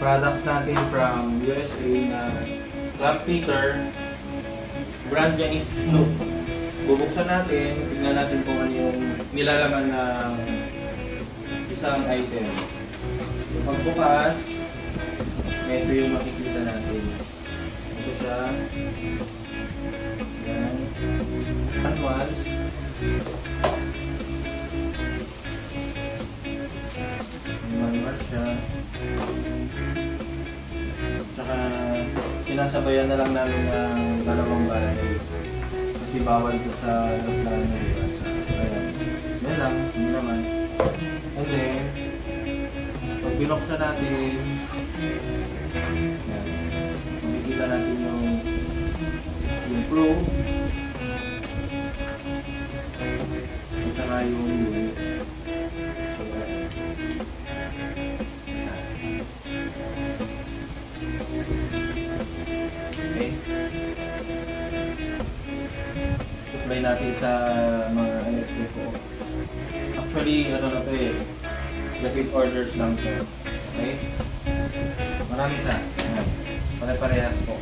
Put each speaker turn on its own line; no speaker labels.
products natin from USA na clamp meter. Brand niya is Loop. Bubuksan natin, tingnan natin kung ano yung nilalaman ng isang item. So, pagbukas, ito yung makikita natin. Ito siya. Yan. Manual. Manual siya. Tsaka sinasabayan na lang namin ng dalawang barangay. Kasi bawal ito sa aeroplano. Ayan. Yan lang. Hindi naman. And then, pag binuksan natin, yan. Makikita natin yung Pro. At saka yung unit. So, okay. Supply natin sa mga electrico. Actually, ano na ito eh. Repeat orders lang ito. Okay? Marami sa. Pare-parehas po.